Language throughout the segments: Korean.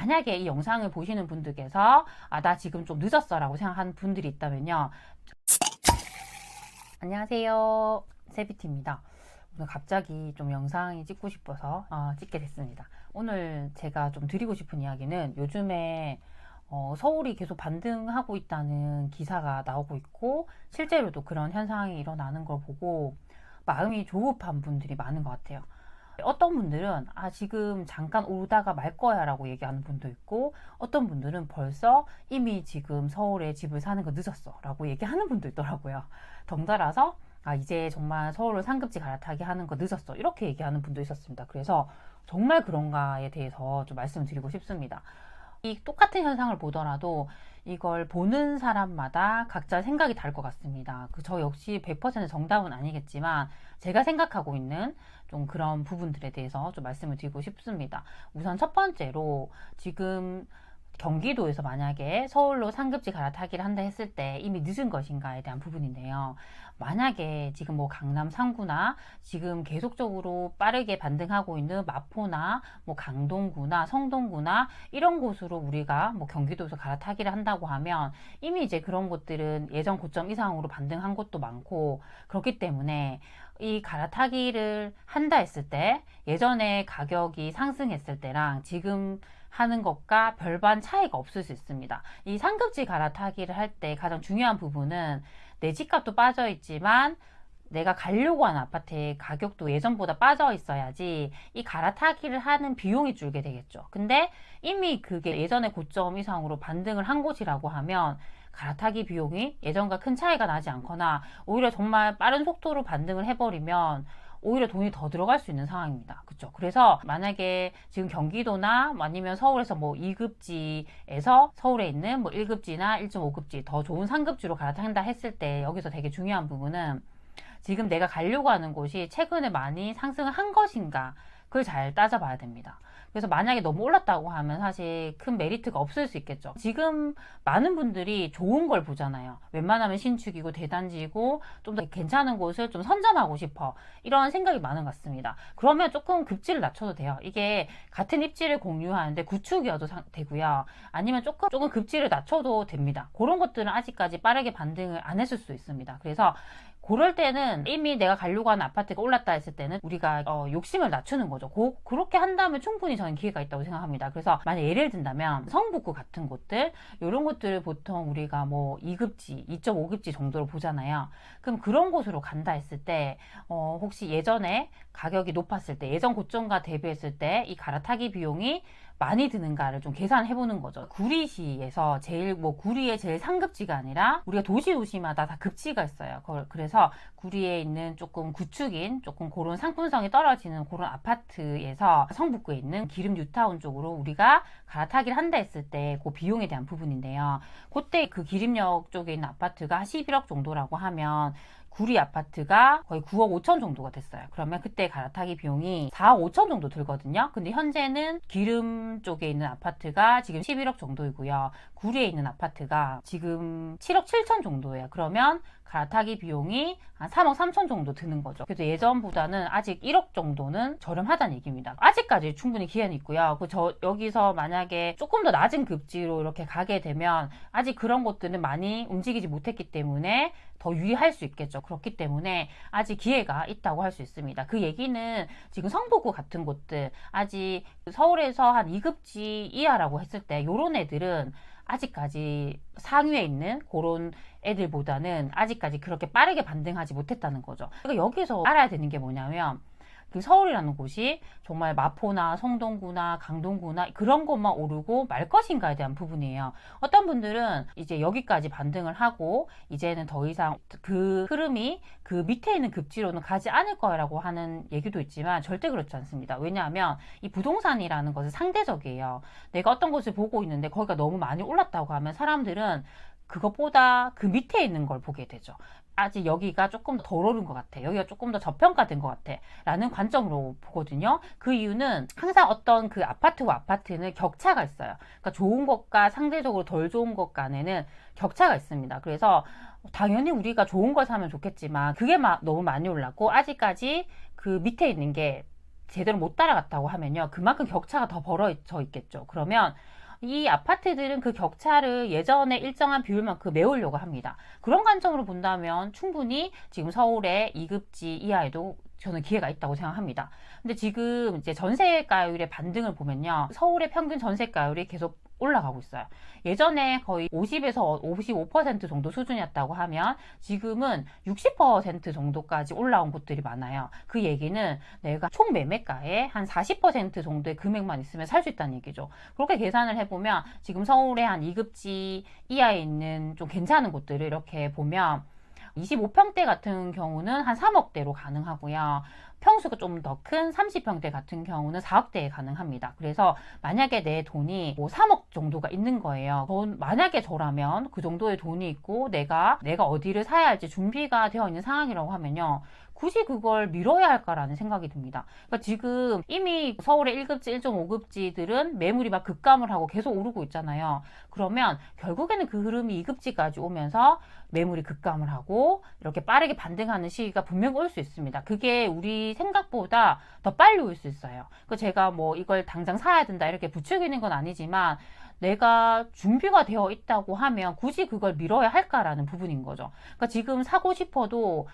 만약에 이 영상을 보시는 분들께서 나 지금 좀 늦었어 라고 생각하는 분들이 있다면요. 안녕하세요. 세비티입니다. 오늘 갑자기 좀 영상이 찍고 싶어서 찍게 됐습니다. 오늘 제가 좀 드리고 싶은 이야기는 요즘에 서울이 계속 반등하고 있다는 기사가 나오고 있고 실제로도 그런 현상이 일어나는 걸 보고 마음이 조급한 분들이 많은 것 같아요. 어떤 분들은 지금 잠깐 오르다가 말 거야 라고 얘기하는 분도 있고, 어떤 분들은 벌써 이미 지금 서울에 집을 사는 거 늦었어 라고 얘기하는 분도 있더라고요. 덩달아서 이제 정말 서울을 상급지 갈아타기 하는 거 늦었어 이렇게 얘기하는 분도 있었습니다. 그래서 정말 그런가에 대해서 좀 말씀드리고 싶습니다. 이 똑같은 현상을 보더라도 이걸 보는 사람마다 각자 생각이 다를 것 같습니다. 저 역시 100% 정답은 아니겠지만 제가 생각하고 있는 좀 그런 부분들에 대해서 좀 말씀을 드리고 싶습니다. 우선 첫 번째로 지금 경기도에서 만약에 서울로 상급지 갈아타기를 한다 했을 때 이미 늦은 것인가에 대한 부분인데요. 만약에 지금 뭐 강남 3구나 지금 계속적으로 빠르게 반등하고 있는 마포나 뭐 강동구나 성동구나 이런 곳으로 우리가 뭐 경기도에서 갈아타기를 한다고 하면 이미 이제 그런 곳들은 예전 고점 이상으로 반등한 곳도 많고, 그렇기 때문에 이 갈아타기를 한다 했을 때 예전에 가격이 상승했을 때랑 지금 하는 것과 별반 차이가 없을 수 있습니다. 이 상급지 갈아타기를 할 때 가장 중요한 부분은 내 집값도 빠져 있지만 내가 가려고 하는 아파트의 가격도 예전보다 빠져 있어야지 이 갈아타기를 하는 비용이 줄게 되겠죠. 근데 이미 그게 예전의 고점 이상으로 반등을 한 곳이라고 하면 갈아타기 비용이 예전과 큰 차이가 나지 않거나 오히려 정말 빠른 속도로 반등을 해버리면 오히려 돈이 더 들어갈 수 있는 상황입니다. 그렇죠? 그래서 만약에 지금 경기도나 아니면 서울에서 뭐 2급지에서 서울에 있는 뭐 1급지나 1.5급지 더 좋은 상급지로 갈아탄다 했을 때 여기서 되게 중요한 부분은 지금 내가 가려고 하는 곳이 최근에 많이 상승을 한 것인가, 그걸 잘 따져봐야 됩니다. 그래서 만약에 너무 올랐다고 하면 사실 큰 메리트가 없을 수 있겠죠. 지금 많은 분들이 좋은 걸 보잖아요. 웬만하면 신축이고 대단지고 좀 더 괜찮은 곳을 좀 선점하고 싶어, 이런 생각이 많은 것 같습니다. 그러면 조금 급지를 낮춰도 돼요. 이게 같은 입지를 공유하는데 구축이어도 되고요. 아니면 조금 급지를 낮춰도 됩니다. 그런 것들은 아직까지 빠르게 반등을 안 했을 수 있습니다. 그래서 그럴 때는 이미 내가 가려고 하는 아파트가 올랐다 했을 때는 우리가 욕심을 낮추는 거죠. 그렇게 한다면 충분히 저는 기회가 있다고 생각합니다. 그래서 만약 예를 든다면 성북구 같은 곳들, 이런 곳들을 보통 우리가 뭐 2급지, 2.5급지 정도로 보잖아요. 그럼 그런 곳으로 간다 했을 때 혹시 예전에 가격이 높았을 때, 예전 고점과 대비했을 때 이 갈아타기 비용이 많이 드는가를 좀 계산해 보는 거죠. 구리시에서 구리의 제일 상급지가 아니라 우리가 도시마다 다 급지가 있어요. 그래서 구리에 있는 조금 구축인 조금 그런 상품성이 떨어지는 그런 아파트에서 성북구에 있는 기름 뉴타운 쪽으로 우리가 갈아타기를 한다 했을 때 그 비용에 대한 부분인데요. 그때 그 기름역 쪽에 있는 아파트가 11억 정도라고 하면 구리 아파트가 거의 9억 5천 정도가 됐어요. 그러면 그때 갈아타기 비용이 4억 5천 정도 들거든요. 근데 현재는 기름 쪽에 있는 아파트가 지금 11억 정도이고요. 구리에 있는 아파트가 지금 7억 7천 정도예요. 그러면 갈아타기 비용이 한 3억 3천 정도 드는 거죠. 그래서 예전보다는 아직 1억 정도는 저렴하다는 얘기입니다. 아직까지 충분히 기회는 있고요. 여기서 만약에 조금 더 낮은 급지로 이렇게 가게 되면 아직 그런 곳들은 많이 움직이지 못했기 때문에 더 유리할 수 있겠죠. 그렇기 때문에 아직 기회가 있다고 할 수 있습니다. 그 얘기는 지금 성북구 같은 곳들, 아직 서울에서 한 2급지 이하라고 했을 때 요런 애들은 아직까지 상위에 있는 그런 애들보다는 아직까지 그렇게 빠르게 반등하지 못했다는 거죠. 그러니까 여기서 알아야 되는 게 뭐냐면 그 서울이라는 곳이 정말 마포나 성동구나 강동구나 그런 것만 오르고 말 것인가에 대한 부분이에요. 어떤 분들은 이제 여기까지 반등을 하고 이제는 더 이상 그 흐름이 그 밑에 있는 급지로는 가지 않을 거라고 하는 얘기도 있지만 절대 그렇지 않습니다. 왜냐하면 이 부동산이라는 것은 상대적이에요. 내가 어떤 것을 보고 있는데 거기가 너무 많이 올랐다고 하면 사람들은 그것보다 그 밑에 있는 걸 보게 되죠. 아직 여기가 조금 덜 오른 것 같아, 여기가 조금 더 저평가된 것 같아 라는 관점으로 보거든요. 그 이유는 항상 어떤 그 아파트와 아파트는 격차가 있어요. 그러니까 좋은 것과 상대적으로 덜 좋은 것 간에는 격차가 있습니다. 그래서 당연히 우리가 좋은 걸 사면 좋겠지만 그게 너무 많이 올랐고 아직까지 그 밑에 있는 게 제대로 못 따라갔다고 하면요, 그만큼 격차가 더 벌어져 있겠죠. 그러면 이 아파트들은 그 격차를 예전에 일정한 비율만큼 메우려고 합니다. 그런 관점으로 본다면 충분히 지금 서울의 2급지 이하에도 저는 기회가 있다고 생각합니다. 근데 지금 이제 전세가율의 반등을 보면요, 서울의 평균 전세가율이 계속 올라가고 있어요. 예전에 거의 50에서 55% 정도 수준이었다고 하면 지금은 60% 정도까지 올라온 곳들이 많아요. 그 얘기는 내가 총 매매가의 한 40% 정도의 금액만 있으면 살 수 있다는 얘기죠. 그렇게 계산을 해보면 지금 서울의 한 2급지 이하에 있는 좀 괜찮은 곳들을 이렇게 보면 25평대 같은 경우는 한 3억대로 가능하고요. 평수가 좀 더 큰 30평대 같은 경우는 4억대에 가능합니다. 그래서 만약에 내 돈이 뭐 3억 정도가 있는 거예요. 만약에 저라면 그 정도의 돈이 있고 내가 어디를 사야 할지 준비가 되어 있는 상황이라고 하면요, 굳이 그걸 미뤄야 할까라는 생각이 듭니다. 그러니까 지금 이미 서울의 1급지, 1.5급지들은 매물이 막 급감을 하고 계속 오르고 있잖아요. 그러면 결국에는 그 흐름이 2급지까지 오면서 매물이 급감을 하고 이렇게 빠르게 반등하는 시기가 분명히 올 수 있습니다. 그게 우리 생각보다 더 빨리 올 수 있어요. 제가 뭐 이걸 당장 사야 된다 이렇게 부추기는 건 아니지만 내가 준비가 되어 있다고 하면 굳이 그걸 미뤄야 할까라는 부분인 거죠. 그러니까 지금 사고 싶어도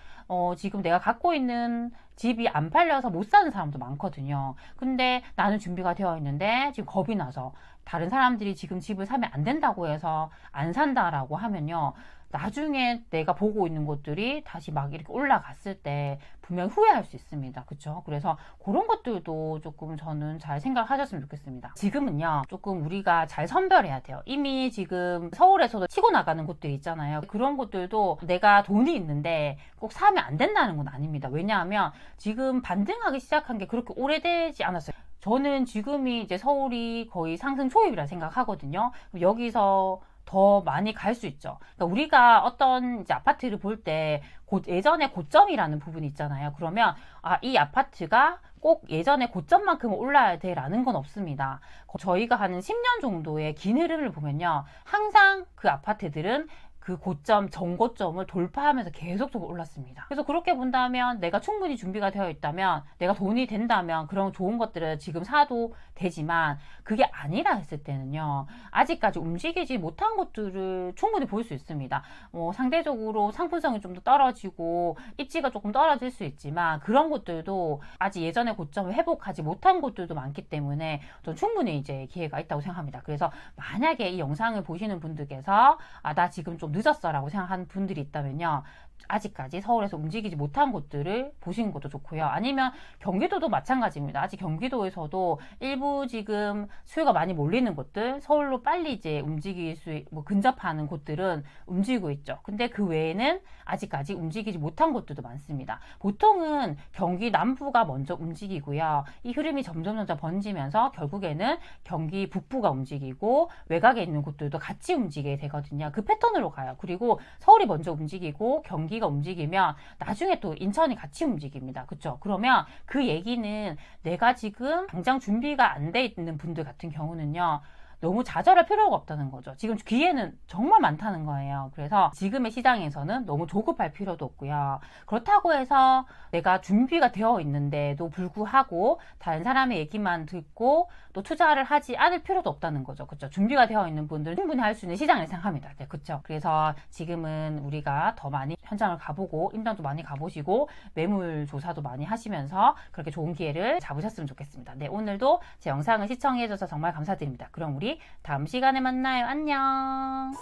지금 내가 갖고 있는 집이 안 팔려서 못 사는 사람도 많거든요. 근데 나는 준비가 되어 있는데 지금 겁이 나서 다른 사람들이 지금 집을 사면 안 된다고 해서 안 산다라고 하면요, 나중에 내가 보고 있는 곳들이 다시 막 이렇게 올라갔을 때 분명히 후회할 수 있습니다. 그쵸? 그래서 그런 것들도 조금 저는 잘 생각하셨으면 좋겠습니다. 지금은요, 조금 우리가 잘 선별해야 돼요. 이미 지금 서울에서도 치고 나가는 곳들이 있잖아요. 그런 곳들도 내가 돈이 있는데 꼭 사면 안 된다는 건 아닙니다. 왜냐하면 지금 반등하기 시작한 게 그렇게 오래되지 않았어요. 저는 지금이 이제 서울이 거의 상승 초입이라 생각하거든요. 여기서 더 많이 갈 수 있죠. 그러니까 우리가 어떤 이제 아파트를 볼 때 예전의 고점이라는 부분이 있잖아요. 그러면 이 아파트가 꼭 예전의 고점만큼 올라야 돼라는 건 없습니다. 저희가 하는 10년 정도의 긴 흐름을 보면요, 항상 그 아파트들은 그 고점, 전고점을 돌파하면서 계속적으로 올랐습니다. 그래서 그렇게 본다면 내가 충분히 준비가 되어 있다면, 내가 돈이 된다면 그런 좋은 것들을 지금 사도 되지만, 그게 아니라 했을 때는요, 아직까지 움직이지 못한 것들을 충분히 볼 수 있습니다. 상대적으로 상품성이 좀 더 떨어지고 입지가 조금 떨어질 수 있지만, 그런 것들도 아직 예전의 고점을 회복하지 못한 곳들도 많기 때문에 좀 충분히 이제 기회가 있다고 생각합니다. 그래서 만약에 이 영상을 보시는 분들께서 나 지금 좀 늦었어 라고 생각하는 분들이 있다면요, 아직까지 서울에서 움직이지 못한 곳들을 보시는 것도 좋고요. 아니면 경기도도 마찬가지입니다. 아직 경기도에서도 일부 지금 수요가 많이 몰리는 곳들, 서울로 빨리 이제 움직일 수, 근접하는 곳들은 움직이고 있죠. 근데 그 외에는 아직까지 움직이지 못한 곳들도 많습니다. 보통은 경기 남부가 먼저 움직이고요. 이 흐름이 점점 번지면서 결국에는 경기 북부가 움직이고 외곽에 있는 곳들도 같이 움직이게 되거든요. 그 패턴으로 가요. 그리고 서울이 먼저 움직이고 경기가 움직이면 나중에 또 인천이 같이 움직입니다. 그쵸? 그러면 그 얘기는 내가 지금 당장 준비가 안 돼 있는 분들 같은 경우는요, 너무 좌절할 필요가 없다는 거죠. 지금 기회는 정말 많다는 거예요. 그래서 지금의 시장에서는 너무 조급할 필요도 없고요. 그렇다고 해서 내가 준비가 되어 있는데도 불구하고 다른 사람의 얘기만 듣고 또 투자를 하지 않을 필요도 없다는 거죠. 그렇죠? 준비가 되어 있는 분들은 충분히 할 수 있는 시장을 생각합니다. 네, 그렇죠? 그래서 지금은 우리가 더 많이 현장을 가보고 임장도 많이 가보시고 매물 조사도 많이 하시면서 그렇게 좋은 기회를 잡으셨으면 좋겠습니다. 네, 오늘도 제 영상을 시청해 주셔서 정말 감사드립니다. 그럼 우리 다음 시간에 만나요. 안녕.